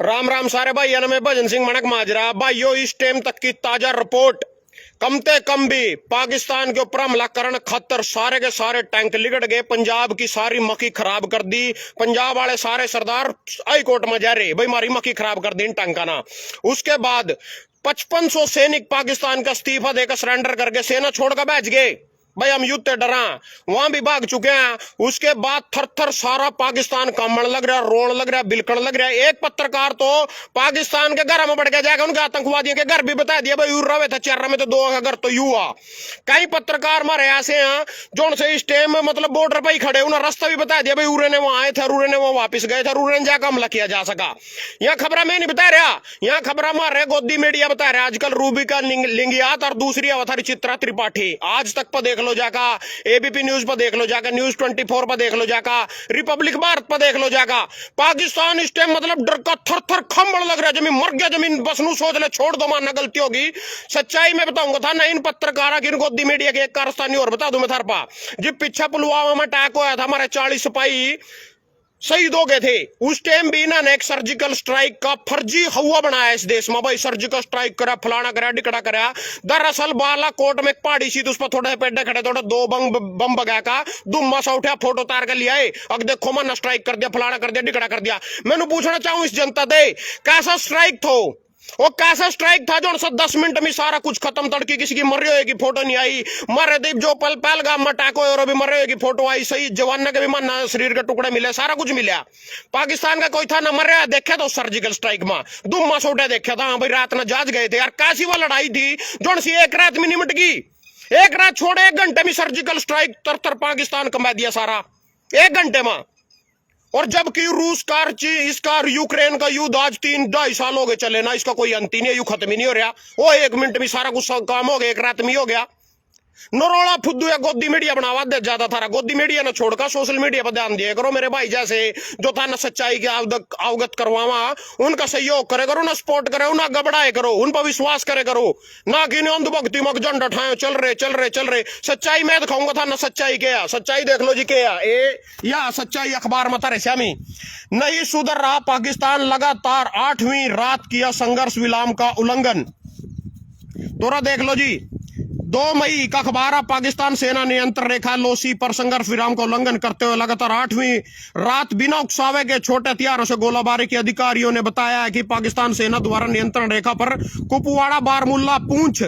राम राम सारे भाई, मैं भजन सिंह मणक माजरा। भाइयों, इस टाइम तक की ताजा रिपोर्ट, कमते कम भी पाकिस्तान के ऊपर हमला करने खातर सारे के सारे टैंक लिगड़ गए। पंजाब की सारी मक्खी खराब कर दी। पंजाब वाले सारे सरदार हाई कोर्ट में जा रहे, भाई हमारी मक्खी खराब कर दी इन टैंका ना। उसके बाद 5500 सैनिक पाकिस्तान का इस्तीफा देकर सरेंडर करके सेना छोड़कर बैठ गए। भाई हम युद्ध डरा, वहां भी भाग चुके हैं। उसके बाद थर थर सारा पाकिस्तान कामण लग रहा, रोन लग रहा, बिलकण लग रहा। एक पत्रकार तो पाकिस्तान के घर में बढ़ के जाएगा, उनके आतंकवादियों के घर भी बता दिया। भाई रवे था चर्रा में तो 2 घर तो युवा। कई पत्रकार मारे ऐसे हैं जो से इस टाइम मतलब बॉर्डर पर ही खड़े, उन्हें रास्ता भी बता दिया। भाई उरे ने वहां आए थे, उरे ने वो वापिस गए थे, उरे ने जाकर हमला किया जा सका। यहाँ खबर मैं नहीं बता रहा, यहाँ खबर मारे गोदी मीडिया बता रहा। आजकल रूबी का लिंगियात और दूसरी अवतारी चित्रा त्रिपाठी। आज तक पर देख लो जाका, एबीपी न्यूज पर देख लो जाका, न्यूज 24 पर देख लो जाका, रिपब्लिक भारत पर देख लो जाका। पाकिस्तान इस टाइम मतलब डर का थर थर खंबड़ लग रहा है। जमीन मर गया, जमीन बस नू सोच ले, छोड़ दो, मानना गलती होगी। सच्चाई में बताऊंगा था ना इन पत्रकारों की, गोदी मीडिया के एक कारस्तानी और बता दूं मैं थार पा। जब पीछा पुलवामा में अटैक हुआ था, हमारे 40 सिपाही शहीद हो गए थे। उस टाइम भी इन्होंने एक सर्जिकल स्ट्राइक का फर्जी हवा बनाया इस देश में। भाई सर्जिकल स्ट्राइक करा, फलाना करा, डिकड़ा करा। दरअसल बालाकोट में एक पहाड़ी सी, तो उस पर थोड़े पेड्डे खड़े, थोड़ा 2 बम बगा का दुम्मा सा उठा, फोटो तार कर लिया। अब देखो मैंने स्ट्राइक कर दिया, फलाना कर दिया, डिकड़ा कर दिया। मैंने पूछना चाहूं इस जनता दे, कैसा स्ट्राइक थो? वो कैसा स्ट्राइक था जो 10 मिनट में सारा कुछ खत्म। तड़की किसी की मर रही की फोटो नहीं आई, मरे दीप जो पहलगाम में अटैक और अभी मर रही की फोटो आई। सही जवान के भी मानना, शरीर के टुकड़े मिले, सारा कुछ मिला। पाकिस्तान का कोई था ना मर रहा, देखा तो सर्जिकल स्ट्राइक में दुम्मा सोटे देखा था। भाई रात में जाज गए थे यार, कैसी वो लड़ाई थी जो सी एक रात में निमट गई। एक रात छोड़े 1 घंटे में सर्जिकल स्ट्राइक तर पाकिस्तान कमा दिया सारा, 1 घंटे में। और जबकि रूस का इसका यूक्रेन का युद्ध आज 3-2.5 साल हो गए चले ना, इसका कोई अंत ही नहीं है, यू खत्म ही नहीं हो रहा। वो 1 मिनट में सारा कुछ काम हो गया, 1 रात में हो गया। नरोड़ा फुद्दू या गोदी मीडिया बनावा दे ज्यादा थारा। गोदी मीडिया ने छोड़कर सोशल मीडिया पर ध्यान दिया करो मेरे भाई, जैसे जो था ना सच्चाई के अवगत करवावा, उनका सहयोग करे करो ना, सपोर्ट करे, उन्हें घबराए करो, उन पर विश्वास करे करो ना कि अंधभक्ति मक झंडा ठाए चल रहे। सच्चाई मैं दिखाऊंगा था ना, सच्चाई क्या, सच्चाई देख लो जी क्या या सच्चाई अखबार में तारे श्यामी। नहीं सुधर रहा पाकिस्तान, लगातार 8वीं रात किया संघर्ष विराम का उल्लंघन। तोरा देख लो जी, 2 मई का अखबार, पाकिस्तान सेना नियंत्रण रेखा लोसी पर संघर्ष विराम का उल्लंघन करते हुए लगातार 8वीं रात बिना उकसावे के छोटे हथियारों से गोलाबारी के अधिकारियों ने बताया है कि पाकिस्तान सेना द्वारा नियंत्रण रेखा पर कुपवाड़ा, बारमूला, पूंछ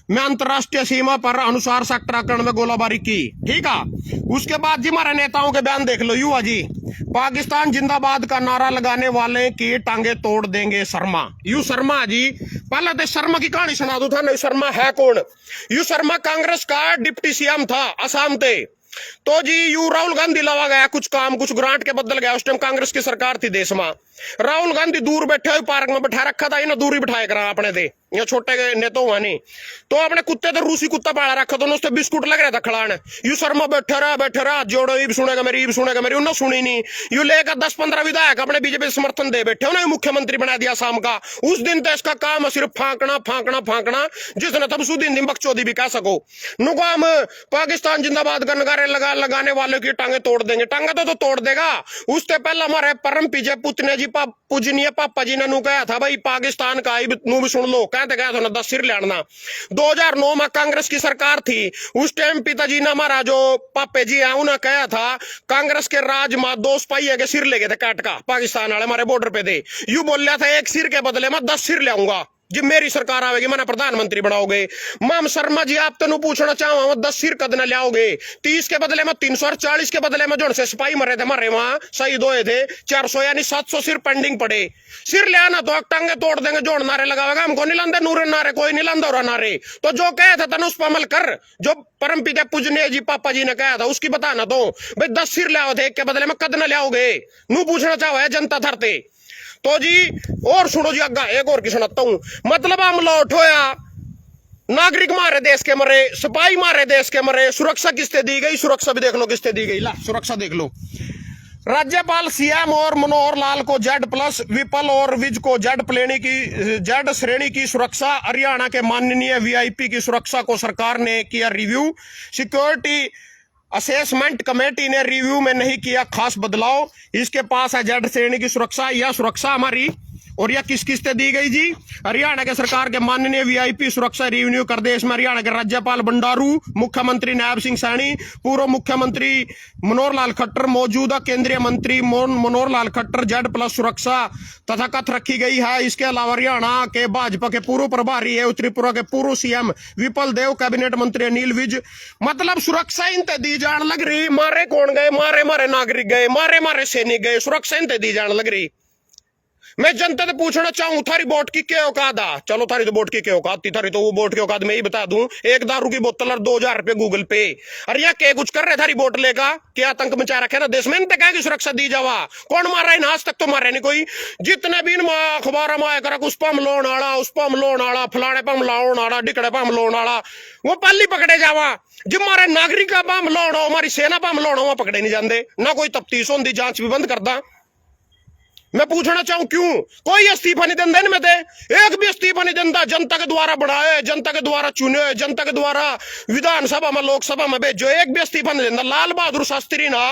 में अंतरराष्ट्रीय सीमा पर अनुसार सेक्टर आक्रमण में गोलाबारी की। ठीक है, उसके बाद जी हमारे नेताओं के बयान देख लो। युवा जी, पाकिस्तान जिंदाबाद का नारा लगाने वाले की टांगे तोड़ देंगे शर्मा। यू शर्मा जी, पहले तो शर्मा की कहानी सुना दो था ना। शर्मा है कौन? यू शर्मा कांग्रेस का डिप्टी सीएम था असम ते। तो जी यू राहुल गांधी लावा गया, कुछ काम कुछ ग्रांट के बदल गया। उस टाइम कांग्रेस की सरकार थी देश में। राहुल गांधी दूर बैठे हुए पार्क में बैठा रखा था, इन्हें दूर ही बिठाया करा अपने थे, यहाँ छोटे नेता हुआ नहीं तो अपने कुत्ते तो रूसी कुत्ता पाला रखा था, उससे बिस्कुट लग रहा था खड़ाने। यू शर्मा बैठे रहा जोड़ो, ईब सुनेगा मेरी, ईब सुनेगा मेरी, उन्होंने सुनी नहीं। यू लेकर 10-15 विधायक अपने बीजेपी समर्थन दे बैठे, उन्हें मुख्यमंत्री बना दिया शाम का। उस दिन तो इसका काम है सिर्फ फांकना, जिसने तब सुदीन बकचोदी भी कह सको। नुकाम पाकिस्तान जिंदाबाद का नगारे लगाने वालों की टांगे तोड़ देंगे। टांगा तो तोड़ देगा। उससे पहले हमारे परम पीजे पुतने जी पूजनीय पापा जी ने कहा था, भाई पाकिस्तान का भी सुन लो, कहते गया था ना 10 सिर लेना। 2009 में कांग्रेस की सरकार थी, उस टाइम पिताजी ने हमारा जो पापे जी है उन्हें कहा था, कांग्रेस के राज में 2 सिपाही के सिर ले गए थे काट का, पाकिस्तान वाले हमारे बॉर्डर पे थे। यू बोल रहा था 1 सिर के बदले में 10 सिर ले आऊंगा, जब मेरी सरकार आवेगी मैंने प्रधानमंत्री बनाओगे। माम शर्मा जी, आप तेन पूछना चाहूँ 10 सिर कद न लाओगे? 30 के बदले में 300 और 40 के बदले में जो से सिपाही मरे थे हमारे वहां शहीद हुए थे 400 यानी 700 सिर पेंडिंग पड़े। सिर ले आना तो टांगे तोड़ देंगे, जोड़ नारे लगावेगा, हमको नहीं लांदे नूरे नारे, कोई नहीं लांदा और नारे। तो जो कहे था तेन उस पर अमल कर, जो परम पिता पूजनीय जी पापा जी ने कहा था उसकी बताना। तो भाई 10 सिर ले आओ थे, 1 के बदले में कद न लाओगे? नू पूछना चाहो है जनता थरते। तो जी और सुनो जी, अग्गा एक और की सुनाता हूं। मतलब हम लौट होया, नागरिक मारे देश के मरे, सिपाही मारे देश के मरे, सुरक्षा किससे दी गई? सुरक्षा भी देख लो किससे दी गई। ला सुरक्षा देख लो। राज्यपाल सीएम और मनोहर लाल को Z+, विपल और विज को Z श्रेणी की सुरक्षा। हरियाणा के माननीय VIP की सुरक्षा को सरकार ने किया रिव्यू। सिक्योरिटी असेसमेंट कमेटी ने रिव्यू में नहीं किया खास बदलाव। इसके पास है Z श्रेणी की सुरक्षा। यह सुरक्षा हमारी और यह किस किस से दी गई जी? हरियाणा के सरकार के माननीय वीआईपी सुरक्षा रिवेन्यू करदेश में हरियाणा के राज्यपाल बंडारू, मुख्यमंत्री नायब सिंह सैनी, पूर्व मुख्यमंत्री मनोहर लाल खट्टर, मौजूदा केंद्रीय मंत्री मनोहर लाल खट्टर Z+ सुरक्षा तथा कथ रखी गई है। इसके अलावा हरियाणा के भाजपा के पूर्व प्रभारी है, त्रिपुरा के पूर्व सीएम विपल देव, कैबिनेट मंत्री अनिल विज। मतलब सुरक्षा इनते दी जान लग रही। मारे कौन गए? मारे मारे नागरिक गए, मारे मारे सैनिक गए, सुरक्षा इनते दी जान लग रही। मैं जनता से पूछना चाहूं, थारी वोट की क्या औकात आ? चलो थारी तो वोट की क्या औकात थी, थारी तो वो वोट की औकात मैं ही बता दूं, एक दारू की बोतल और 2000 रुपए गूगल पे। अरे यार क्या कुछ कर रहे थारी वोट लेगा? क्या आतंक मचा रखे ना देश में? इनते कहा कि सुरक्षा दी जावा? कौन मार रहा है? आज तक तो मारे नहीं कोई। जितने भी अखबार में आया उस पम लोन आड़ा, उस पम लोन आड़ा, फलाने पम लोन आड़ा, डिकड़े पम लोन आड़ा, वो पल्ली पकड़े जावा। जब हमारे नागरिक का पम लोन हो, हमारी सेना पम लोन हो, वहां पकड़े नहीं जाते ना। कोई तफ्तीश होती, जांच भी बंद करदा। मैं पूछना चाहूं क्यों कोई इस्तीफा नहीं देता इनमें? एक भी इस्तीफा नहीं देता। जनता के द्वारा बढ़ाए, जनता के द्वारा चुने, जनता के द्वारा विधानसभा में लोकसभा में भेजो, एक भी इस्तीफा नहीं देता। लाल बहादुर शास्त्री ना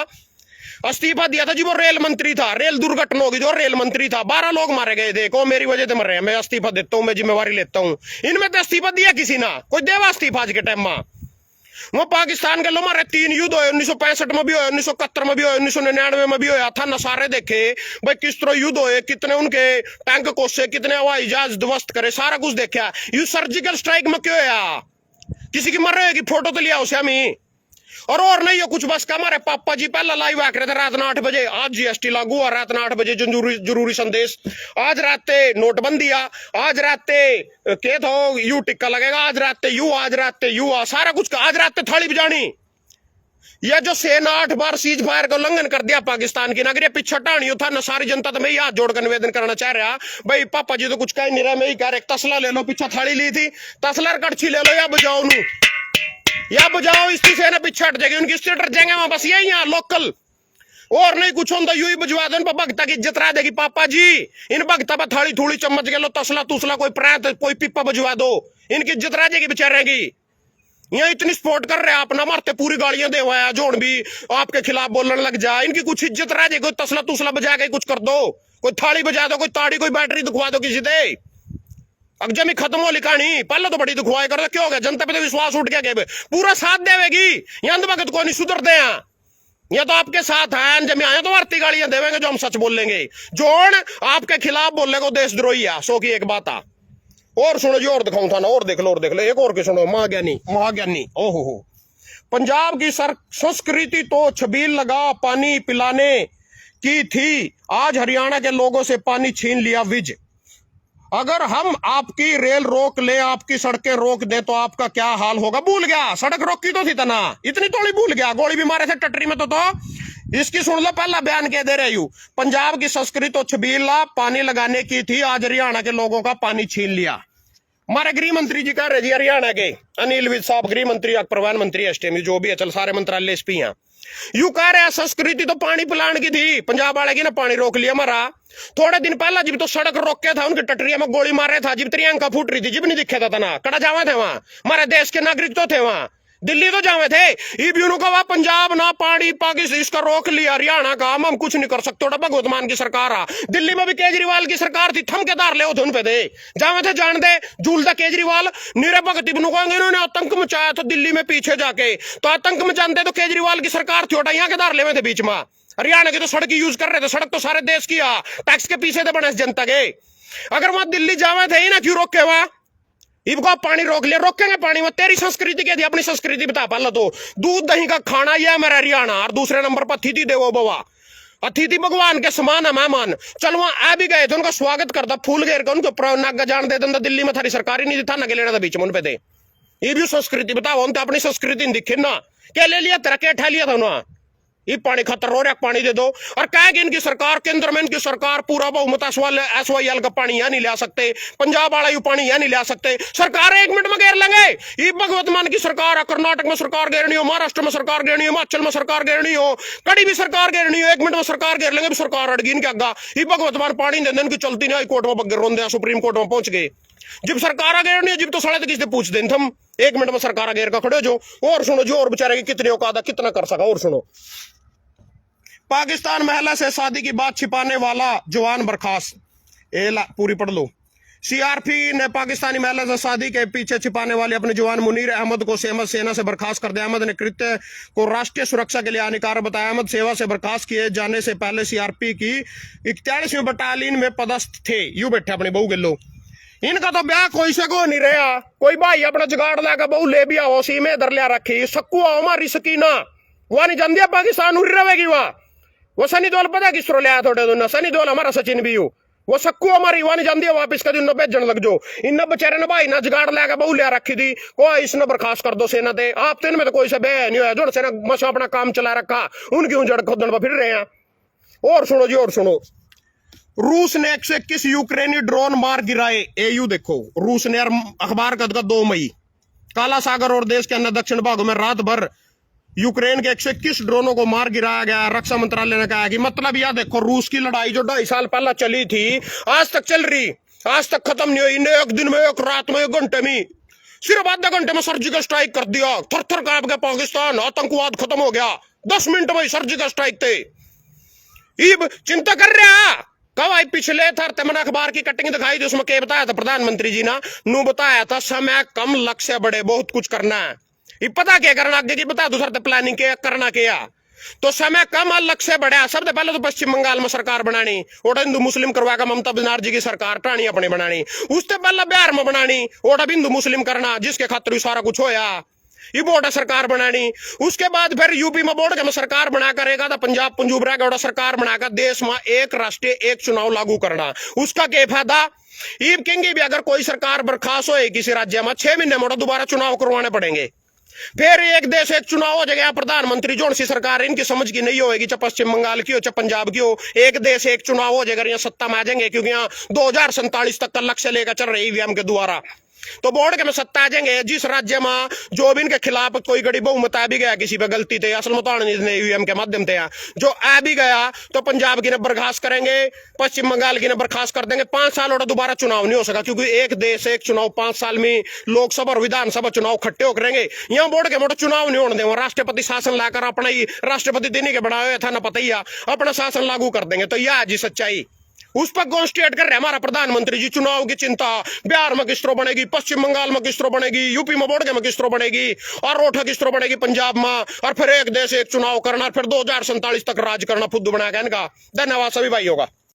इस्तीफा दिया था जी, वो रेल मंत्री था, रेल दुर्घटना होगी जो रेल मंत्री था, 12 लोग मारे गए थे। को मेरी वजह से मर रहे हैं, मैं इस्तीफा देता हूं, मैं जिम्मेवारी लेता हूं। इनमें तो इस्तीफा दिया किसी ना? कोई देवा इस्तीफा आज के टाइम में? वो पाकिस्तान के लो मारे 3 युद्ध हुए, 1965 में भी हुए, 1971 में भी हुए, 1999 में भी हुआ था। नसारे देखे भाई किस तरह युद्ध हुए, कितने उनके टैंक कोसे, कितने हवाई जहाज ध्वस्त करे, सारा कुछ देखा। यू सर्जिकल स्ट्राइक में क्यों है? किसी की मर रहे की फोटो तो लिया उसे हमें। और नहीं हो कुछ, बस का हमारे पापा जी पहला लाइव आ रहे थे रात 8 बजे। आज जीएसटी लागू हुआ रात 8 बजे, जरूरी संदेश। आज राते नोटबंदी आ, आज राते के तो यू टिक्का लगेगा, आज राते यू, आज राते यू आ, सारा कुछ का। आज राते थाली बजानी। यह जो सेना 8 बार सीज फायर का उल्लंघन कर दिया पाकिस्तान की नगरी, पीछे हटानी था ना। सारी जनता तो मैं ही हाथ जोड़कर निवेदन करना चाह रहा भाई, पापा जी तो कुछ कह नहीं रहा, मैं ही कह रहा तसला ले लो, पीछे थाली ली थी, तसला कड़छी ले लो या बजाओ नू, या बजाओ। इसकी सेना पीछे हट जाएगी, उनकी स्टेट हट जाएंगे वहां, बस यही यहाँ लोकल। और नहीं कुछ होता, यू ही बजवा दो, इन पर भगता की इज्जत रह देगी। पापा जी इन भगता पर थाली थोड़ी चम्मच के लो, तसला तुसला कोई प्रांत कोई पिप्पा बजवा दो, इनकी इज्जत रह जाएगी बेचारे की। यहाँ इतनी सपोर्ट कर रहे हैं आप ना, मारते पूरी गाड़ियां देवाया, जोड़ भी आपके खिलाफ बोलने लग जाए, इनकी कुछ इज्जत रह जाएगी। कोई तसला तुसला बजा के कुछ कर दो, कोई थाली बजा दो, कोई ताड़ी, कोई बैटरी दिखवा दो किसी दे। अगजमी खत्म हो लिखानी, पहले तो बड़ी दुखवाई कर, क्यों हो गया? जनता पे तो विश्वास उठ गया, पूरा साथ देवेगी। यहाँ तो भगत को नहीं सुधरते हैं, या तो आपके साथ है, जब आए तो आरती गालियां देवेंगे जो हम सच बोल लेंगे। जोन आपके खिलाफ बोलने को देशद्रोही है, सो की एक बात आ। और सुनो जी, और दिखाऊं था ना, और देख लो, और देख लो, एक और की सुनो। महाज्ञानी, महाज्ञानी, ओहो, पंजाब की संस्कृति तो छबील लगा पानी पिलाने की थी, आज हरियाणा के लोगों से पानी छीन लिया विज। अगर हम आपकी रेल रोक ले, आपकी सड़कें रोक दें तो आपका क्या हाल होगा? भूल गया, सड़क रोकी तो थी तना, इतनी थोड़ी भूल गया, गोली भी मारे थे टटरी में तो इसकी सुन लो पहला बयान कह दे रहे हूं। पंजाब की संस्कृति तो छबीला पानी लगाने की थी, आज हरियाणा के लोगों का पानी छीन लिया। हमारे गृह मंत्री जी कह रहे जी, हरियाणा के अनिल विज साहब, गृह मंत्री, प्रधानमंत्री, एसटीएम जो भी है, चल सारे मंत्रालय एसपी हैं, यू कह रहे हैं संस्कृति तो पानी पिलाने की थी, पंजाब वाले की ना पानी रोक लिया हमारा। थोड़े दिन पहला जब तो सड़क रोक के था, उनकी टटरिया में गोली मार रहे था, जब त्रियांका फूट रही थी, जब नहीं दिखे था ना, कड़ा जावे थे वहां, हमारे देश के नागरिक तो थे वहां, दिल्ली तो जावे थे। ईबीनू का वहां पंजाब ना पानी पाकिस्तान इसका रोक लिया, हरियाणा का हम कुछ नहीं कर सकते, भगवत मान की सरकार आ। दिल्ली में भी केजरीवाल की सरकार थी, थमकेदार ले उन पे दे जावे थे, जान दे झूलता केजरीवाल नीरे भगती बनू कहेंगे इन्होंने आतंक मचाया था दिल्ली में पीछे जाके, तो आतंक मचाते तो केजरीवाल की सरकार थी, यहाँ के दार ले थे बीच में। हरियाणा की तो सड़क यूज कर रहे थे, सड़क तो सारे देश की आ, टैक्स के पीछे थे बने जनता के। अगर वहां दिल्ली जावे थे ही ना, क्यों रोके वहां? इनको पानी रोक लिया, रोकेंगे पानी में? तेरी संस्कृति क्या थी? अपनी संस्कृति बता पहले तो। दूध दही का खाना यह मेरा हरियाणा, और दूसरे नंबर पर अतिथि देवो भव, अतिथि भगवान के समान है मेहमान। चल वहां आ भी गए थे, उनका स्वागत करता, फूल घेर कर उनको नागा जान दे देता। दिल्ली में थारी सरकारी नहीं था ना, के लेना था बीच में उन पे थे। ये भी संस्कृति बताओ, उन अपनी संस्कृति दिखे ना, क्या ले लिया तेरा, क्या ठा लिया था उन्होंने? ये पानी खतर हो रहा, पानी दे दो। और कहे कि इनकी सरकार, केंद्र में इनकी सरकार पूरा बहुमत एसवाईएल का पानी यहां नहीं ला सकते, पंजाब वाला यू पानी यहां नहीं ला सकते, सरकार 1 मिनट में घेर लेंगे। ये भगवत मान की सरकार है, कर्नाटक में सरकार घेरनी हो, महाराष्ट्र में सरकार घेरनी हो, हिमाचल में सरकार घेरनी हो, कड़ी भी सरकार घेरनी हो, 1 मिनट में सरकार घेर लेंगे। सरकार अड़गी इनके आगा, ये भगवत मान पानी दे इनकी चलती नहीं, कोर्ट में बगैर रोंदे, सुप्रीम कोर्ट में पहुंच गए। जब सरकार घेरनी है, जब तो साले किसी पूछ दें हम, 1 मिनट में सरकार घेर का खड़े हो जो। और सुनो जो, और बेचारे की कितनी औकात, कितना कर सका। और सुनो, पाकिस्तान महिला से शादी की बात छिपाने वाला जवान बर्खास्त, पूरी पढ़ लो। सीआरपी ने पाकिस्तानी महिला से शादी के पीछे छिपाने वाले अपने जवान मुनीर अहमद को सेना से बर्खास्त कर दिया। अहमद ने कृत्य को राष्ट्रीय सुरक्षा के लिए हानिकारक बताया। अहमद सेवा से बर्खास्त किए जाने से पहले सीआरपी की 41वीं बटालियन में पदस्थ थे। यूं बैठे अपने बहू के लो। इनका तो ब्याह कोई से को नहीं रहा। कोई भाई अपना जुगाड़ लाकर बहू ले भी आओ, सी में इधर लिया रखी सक्कू आओ हमारी सकीना वहां नहीं जानदिया पाकिस्तान उड़ी रहेगी। वहां वो सनी देओल पता किस तरह लिया थोड़े दिन। सनी देओल हमारा सचिन भी हो, वो सक्कू हमारी वहां नहीं जानदिया वापिस का दिन भेजन लग जो। इन बेचारे ने भाई ना जुगाड़ लाकर बहू लिया रखी थी को इसने बर्खास्त कर दो सेना थे। आप तो इनमें तो कोई सा बह नहीं हुआ जो सेना मसा अपना काम चला रखा उनकी उजड़ खोदन पर फिर रहे हैं। और सुनो जी और सुनो, रूस ने 121 यूक्रेनी ड्रोन मार गिराए। एयू देखो रूस ने अखबार का 2 मई काला सागर और देश के अन्य दक्षिण भागों में रात भर यूक्रेन के 121 ड्रोनों को मार गिराया गया। रक्षा मंत्रालय ने कहा कि मतलब यह देखो रूस की लड़ाई जो 2.5 साल पहले चली थी आज तक चल रही, आज तक खत्म नहीं हुई। इन्हें एक दिन में, एक रात में, 1 घंटे में, सिर्फ आधे घंटे में सर्जिकल स्ट्राइक कर दिया। थर थर कांप गया पाकिस्तान, आतंकवाद खत्म हो गया। 10 मिनट में सर्जिकल स्ट्राइक थे। इब चिंता कर रहा कब आई पिछले थर मैंने अखबार की कटिंग दिखाई थी, उसमें क्या बताया था प्रधानमंत्री जी ना नू बताया था समय कम लक्ष्य बड़े, बहुत कुछ करना है। ये पता क्या करना आगे की बता दूसरा प्लानिंग क्या करना क्या तो समय कम और लक्ष्य बढ़ा। सबसे पहले तो पश्चिम बंगाल में सरकार बनानी और हिंदू मुस्लिम करवा का ममता बनर्जी की सरकार टाणी अपने बनानी। उससे पहले बिहार में बनानी और अब हिंदू मुस्लिम करना जिसके खातिर सारा कुछ होया। ये बोर्ड सरकार बनानी। उसके बाद फिर यूपी में बोर्ड के में सरकार बना करेगा तो पंजाब पंजूब रहेगा सरकार बनाकर देश में एक राष्ट्रीय एक चुनाव लागू करना। उसका क्या फायदा? ये कहेंगे भी अगर कोई सरकार बर्खास्त हो किसी राज्य में 6 महीने में दोबारा चुनाव करवाने पड़ेंगे। फिर एक देश एक चुनाव हो जाएगा। प्रधानमंत्री जो सी सरकार इनकी समझ की नहीं होगी, चाहे पश्चिम बंगाल की हो चाहे पंजाब की हो, एक देश एक चुनाव हो जाएगा। यहाँ सत्ता में आ जाएंगे क्योंकि यहाँ 2047 तक का लक्ष्य लेकर चल रहे ईवीएम के द्वारा। तो बोर्ड के में सत्ता आ जाएंगे। जिस राज्य में जो भी इनके खिलाफ कोई गड़ी बहुमत आ भी गया किसी पे गलती थे, असल में ईवीएम के माध्यम से जो आ भी गया तो पंजाब की ने बर्खास्त करेंगे, पश्चिम बंगाल की ने बर्खास्त कर देंगे। 5 साल और दोबारा चुनाव नहीं हो सका क्योंकि एक देश एक चुनाव 5 साल में लोकसभा और विधानसभा चुनाव खट्टे होकर रहेंगे। यहाँ बोर्ड के मोटे चुनाव नहीं होने देंगे। राष्ट्रपति शासन लाकर अपना ही राष्ट्रपति देने के बनाए हुए था ना पता ही अपना शासन लागू कर देंगे। तो यह जी सच्चाई उस पर कॉन्स्टेट कर रहे हमारा प्रधानमंत्री जी। चुनाव की चिंता बिहार में किस तरह बनेगी, पश्चिम बंगाल में किस तरह बनेगी, यूपी में बोर्ड के में किस तरह बनेगी और रोटा किस तरह बनेगी पंजाब में, और फिर एक देश एक चुनाव करना, फिर 2047 तक राज करना फुद्दू बनाया गया इनका। धन्यवाद सभी भाइयों का।